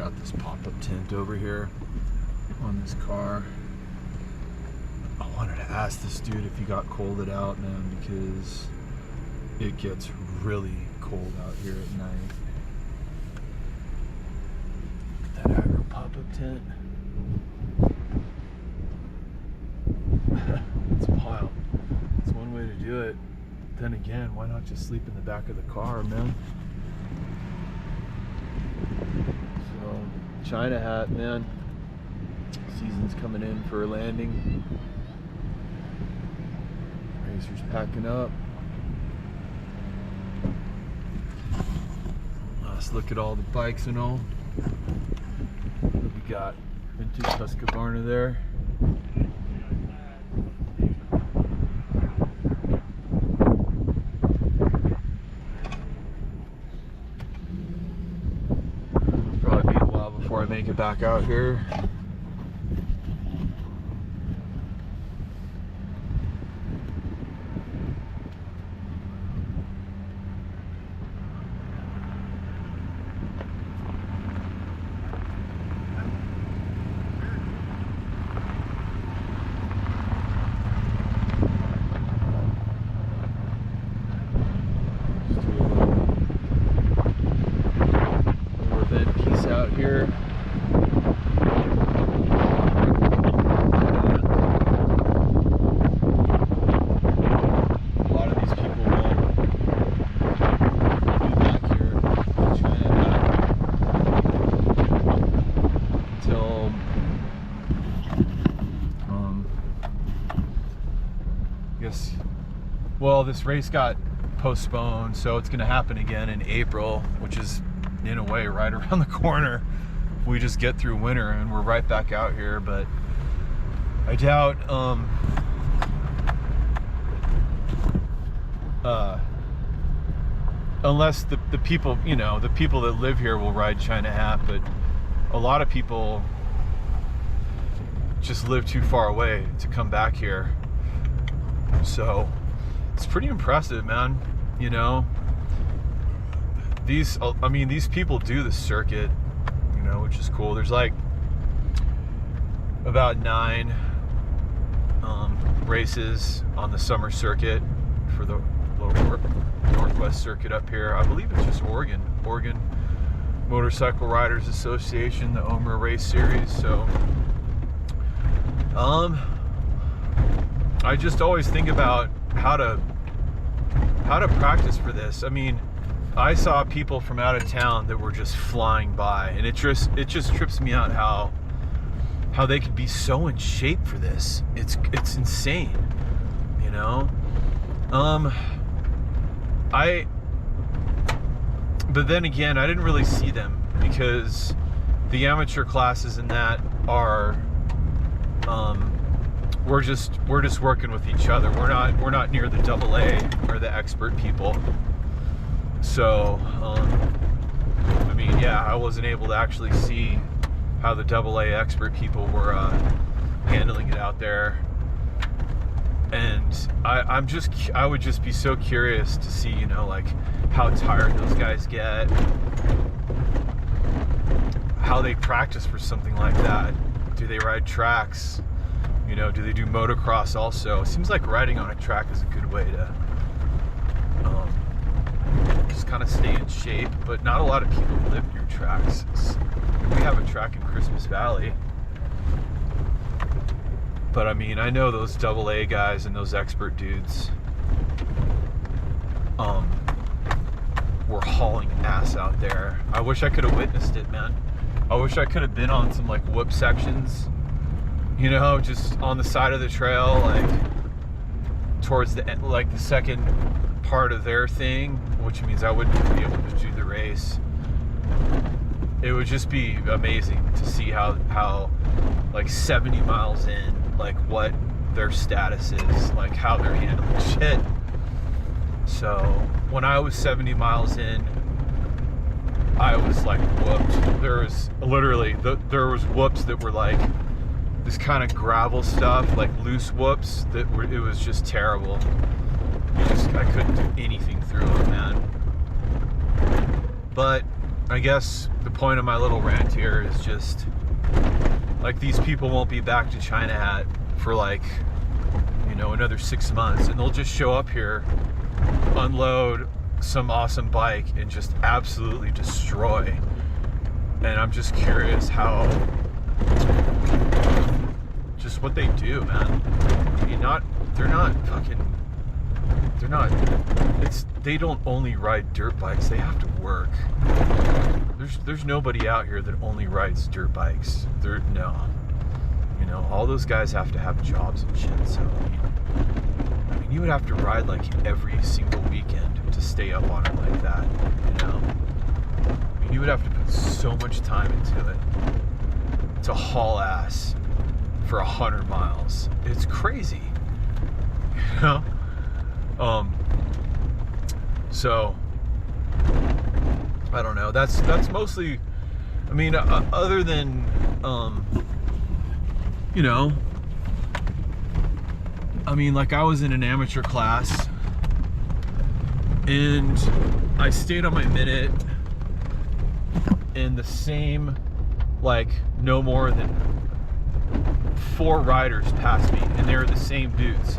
got this pop-up tent over here on this car. I wanted to ask this dude if he got colded out, man, because it gets really cold out here at night. That agro pop-up tent. It's wild. It's one way to do it. Then again, why not just sleep in the back of the car, man? So, China hat, man. Season's coming in for a landing. Racer's packing up. Let's look at all the bikes and all. We got vintage Husqvarna there. Probably be a while before I make it back out here. Out here. A lot of these people won't be back here in China until I guess, well, this race got postponed, so it's going to happen again in April, which is in a way right around the corner. We just get through winter and we're right back out here. But I doubt unless the people, you know, the people that live here will ride China hat, but a lot of people just live too far away to come back here. So it's pretty impressive, man, you know. These people do the circuit, you know, which is cool. There's like about 9 races on the summer circuit for the lower Northwest circuit up here. I believe it's just Oregon Motorcycle Riders Association, the OMRA race series. So I just always think about how to practice for this. I mean, I saw people from out of town that were just flying by, and it just trips me out how they could be so in shape for this. It's insane, you know. But then again, I didn't really see them because the amateur classes in that are we're just working with each other. We're not near the AA or the expert people. So, I mean, yeah, I wasn't able to actually see how the AA expert people were handling it out there. And I would just be so curious to see, you know, like how tired those guys get, how they practice for something like that. Do they ride tracks? You know, do they do motocross also? It seems like riding on a track is a good way to just kind of stay in shape, but not a lot of people live near tracks. We have a track in Christmas Valley, but I mean, I know those AA guys and those expert dudes were hauling ass out there. I wish I could have witnessed it, man. I wish I could have been on some like whoop sections, you know, just on the side of the trail, like towards the end, like the second part of their thing, which means I wouldn't be able to do the race. It would just be amazing to see how like 70 miles in, like what their status is, like how they're handling shit. So when I was 70 miles in, I was like whooped. There was literally there was whoops that were like this kind of gravel stuff, like loose whoops that were, it was just terrible. I couldn't do anything through them, man. But I guess the point of my little rant here is just like these people won't be back to China Hat for like, you know, another 6 months, and they'll just show up here, unload some awesome bike, and just absolutely destroy. And I'm just curious how, just what they do, man. I mean, they don't only ride dirt bikes, they have to work. There's nobody out here that only rides dirt bikes. No. You know, all those guys have to have jobs and shit, so I mean, you would have to ride like every single weekend to stay up on it like that, you know? I mean, you would have to put so much time into it to haul ass for 100 miles. It's crazy, you know? So I don't know. That's mostly, I mean, other than, you know, I mean, like I was in an amateur class and I stayed on my minute, and the same, like, no more than 4 riders passed me, and they were the same dudes.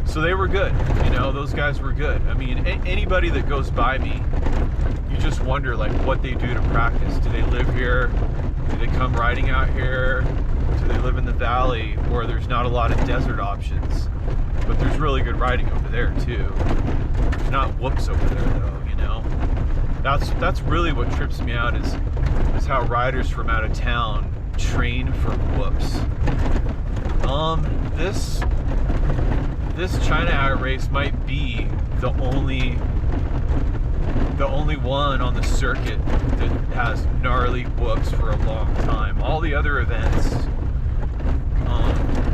So they were good, you know, those guys were good. I mean, anybody that goes by me, you just wonder like what they do to practice. Do they live here? Do they come riding out here? Do they live in the valley where there's not a lot of desert options? But there's really good riding over there too. There's not whoops over there though, you know? That's really what trips me out is how riders from out of town train for whoops. This China Hat race might be the only one on the circuit that has gnarly whoops for a long time. All the other events,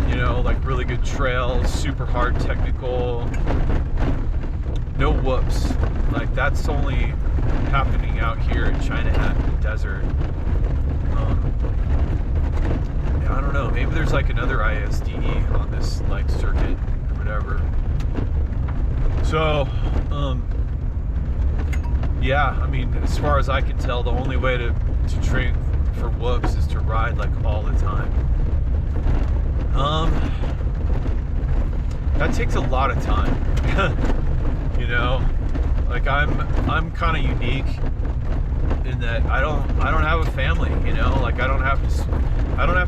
you know, like really good trails, super hard technical, no whoops. Like that's only happening out here in China Hat in the desert. I don't know, maybe there's like another ISDE on this like circuit or whatever. So, yeah, I mean, as far as I can tell, the only way to train for whoops is to ride like all the time. That takes a lot of time. You know, like I'm kind of unique in that I don't have a family, you know, like I don't have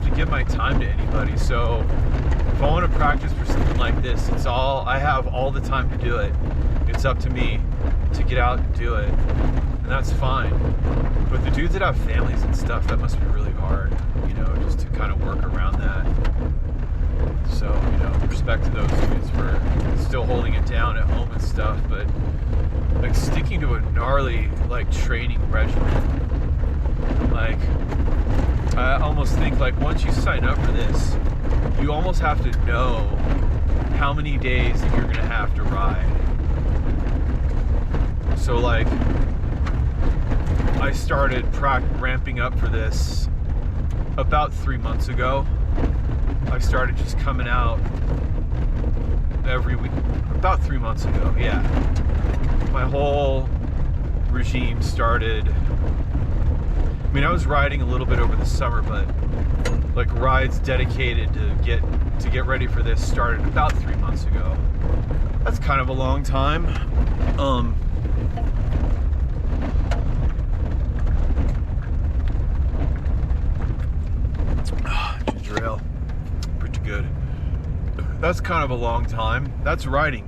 to give my time to anybody. So if I want to practice for something like this, I have all the time to do it. It's up to me to get out and do it, and that's fine. But the dudes that have families and stuff, that must be really hard, you know, just to kind of work around that. So, you know, respect to those dudes for still holding it down at home and stuff, but like sticking to a gnarly like training regimen, like I almost think like once you sign up for this, you almost have to know how many days that you're gonna have to ride. So like I started ramping up for this about 3 months ago. I started just coming out every week about 3 months ago. Yeah, my whole regime started. I mean, I was riding a little bit over the summer, but like rides dedicated to get ready for this started about 3 months ago. That's kind of a long time. Ginger ale, pretty good. That's kind of a long time. That's riding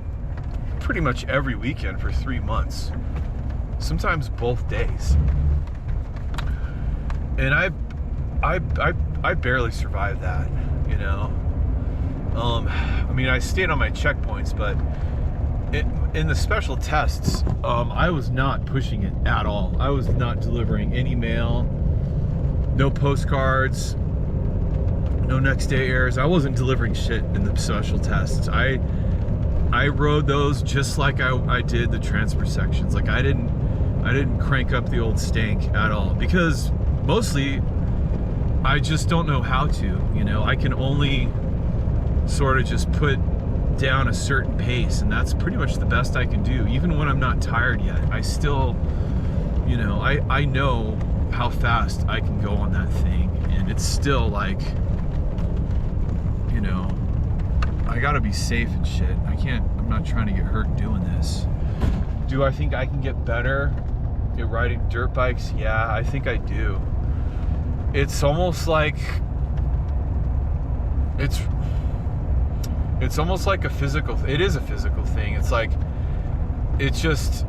pretty much every weekend for 3 months, sometimes both days. And I barely survived that, you know. I mean, I stayed on my checkpoints, but in the special tests, I was not pushing it at all. I was not delivering any mail, no postcards, no next day airs. I wasn't delivering shit in the special tests. I rode those just like I did the transfer sections. Like I didn't crank up the old stank at all, because mostly I just don't know how to, you know. I can only sort of just put down a certain pace, and that's pretty much the best I can do. Even when I'm not tired yet, I still you know, I know how fast I can go on that thing, and it's still like, you know, I gotta be safe and shit. I'm not trying to get hurt doing this. Do I think I can get better at riding dirt bikes? Yeah, I think I do. It's almost like, it's almost like a physical, it is a physical thing. It's like, it's just,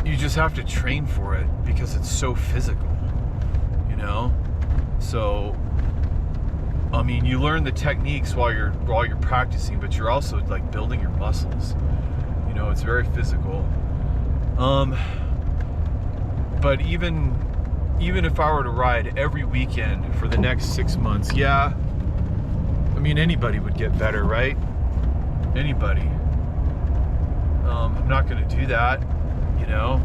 you just have to train for it because it's so physical, you know? So, I mean, you learn the techniques while you're practicing, but you're also like building your muscles. You know, it's very physical. But even if I were to ride every weekend for the next 6 months, yeah, I mean, anybody would get better, right? Anybody. I'm not going to do that, you know?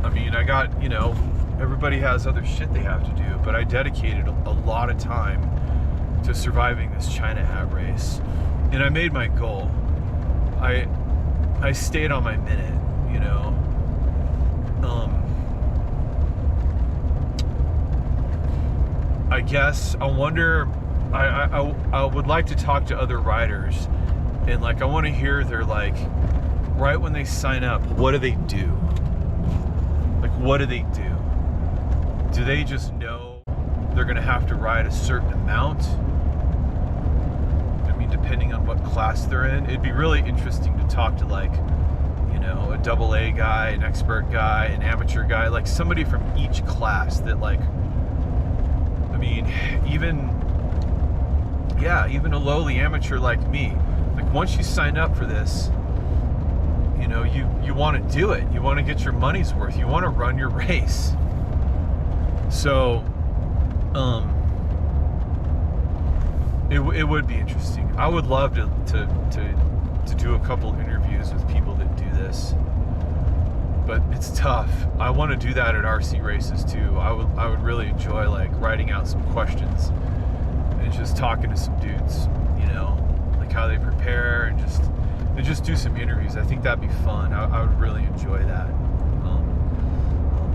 I mean, I got, you know, everybody has other shit they have to do, but I dedicated a lot of time to surviving this China hat race. And I made my goal. I stayed on my minute, you know? I guess, I wonder, I would like to talk to other riders, and like, I want to hear their, like, right when they sign up, what do they do? Like, what do they do? Do they just know they're going to have to ride a certain amount? I mean, depending on what class they're in. It'd be really interesting to talk to, like, you know, a AA guy, an expert guy, an amateur guy, like somebody from each class that, like, I mean, even a lowly amateur like me. Like, once you sign up for this, you know, you want to do it. You want to get your money's worth. You want to run your race. So, it would be interesting. I would love to do a couple interviews with people that do this, but it's tough. I want to do that at RC races too. I would really enjoy, like, writing out some questions and just talking to some dudes, you know, like how they prepare, and just do some interviews. I think that'd be fun. I would really enjoy that.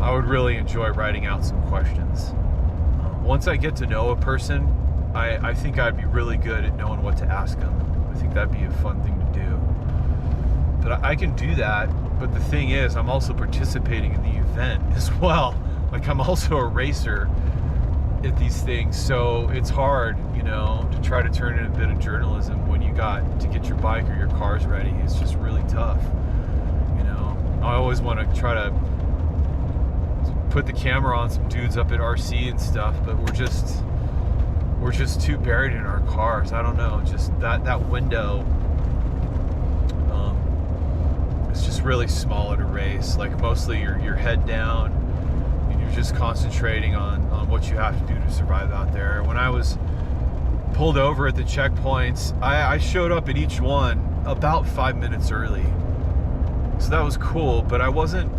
I would really enjoy writing out some questions. Once I get to know a person, I think I'd be really good at knowing what to ask them. I think that'd be a fun thing to do. But I can do that, but the thing is, I'm also participating in the event as well. Like, I'm also a racer at these things, so it's hard, you know, to try to turn in a bit of journalism when you got to get your bike or your cars ready. It's just really tough, you know. I always want to try to put the camera on some dudes up at RC and stuff, but we're just too buried in our cars. I don't know, just that window, it's just really small at a race. Like, mostly your head down, and you're just concentrating on what you have to do to survive out there. When I was pulled over at the checkpoints, I showed up at each one about 5 minutes early, so that was cool. But I wasn't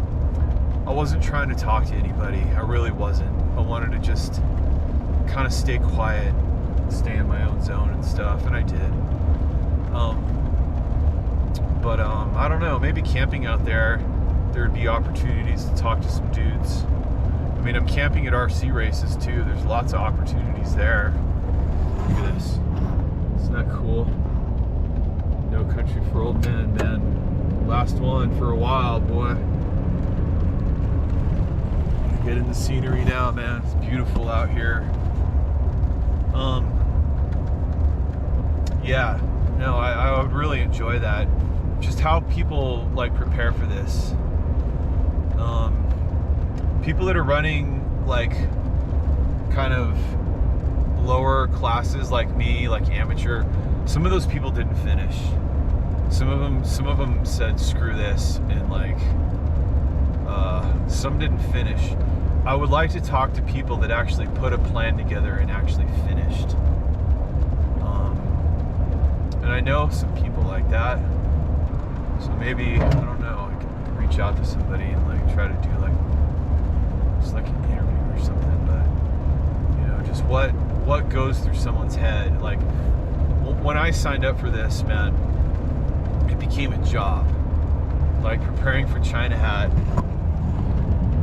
trying to talk to anybody. I really wasn't. I wanted to just kind of stay quiet, stay in my own zone and stuff, and I did. But I don't know, maybe camping out there'd be opportunities to talk to some dudes. I mean, I'm camping at RC races too. There's lots of opportunities there. Look at this. Isn't that cool? No Country for Old Men, man. Last one for a while, boy. Get in the scenery now, man. It's beautiful out here. Yeah, no, I would really enjoy that. Just how people, like, prepare for this. People that are running, like, kind of lower classes like me, like amateur, some of those people didn't finish. Some of them said screw this, and, like, some didn't finish. I would like to talk to people that actually put a plan together and actually finished. And I know some people like that. So maybe, I don't know, I can reach out to somebody and, like, try to do, like, just like an interview or something. But, you know, just what goes through someone's head. Like, when I signed up for this, man, it became a job. like preparing for China Hat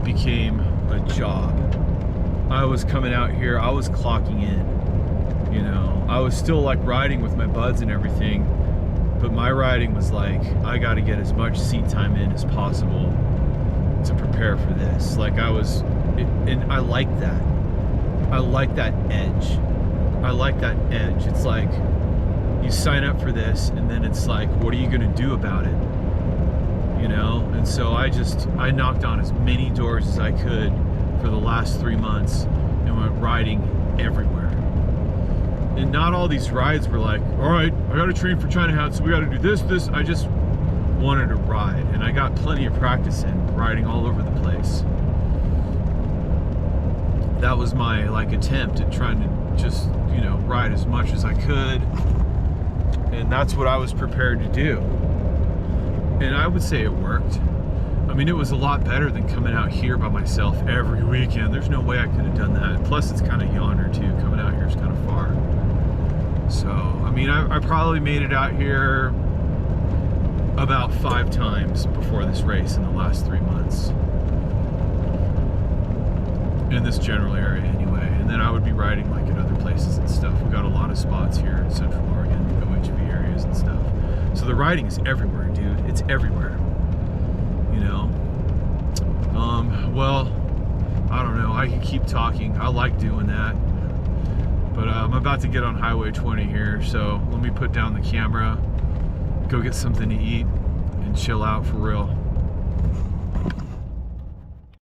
became a job. I was coming out here, I was clocking in, you know. I was still like riding with my buds and everything, but my riding was like, I got to get as much seat time in as possible to prepare for this. Like and I like that. I like that edge. I like that edge. It's like you sign up for this and then it's like, what are you gonna do about it? You know? And so I knocked on as many doors as I could for the last 3 months and went riding everywhere. And not all these rides were like, all right, I gotta train for China Hat, so we gotta do this. I just wanted to ride, and I got plenty of practice in riding all over the place. That was my like attempt at trying to just, you know, ride as much as I could. And that's what I was prepared to do. And I would say it worked. I mean, it was a lot better than coming out here by myself every weekend. There's no way I could have done that. Plus, it's kind of yonder too. Coming out here is kind of far. So, I mean, I probably made it out here about 5 times before this race in the last 3 months. In this general area anyway. And then I would be riding like at other places and stuff. We got a lot of spots here in Central Oregon, OHV areas and stuff. So the riding is everywhere, dude. It's everywhere. You know? Well, I don't know. I could keep talking. I like doing that. But I'm about to get on Highway 20 here, so let me put down the camera, go get something to eat, and chill out for real.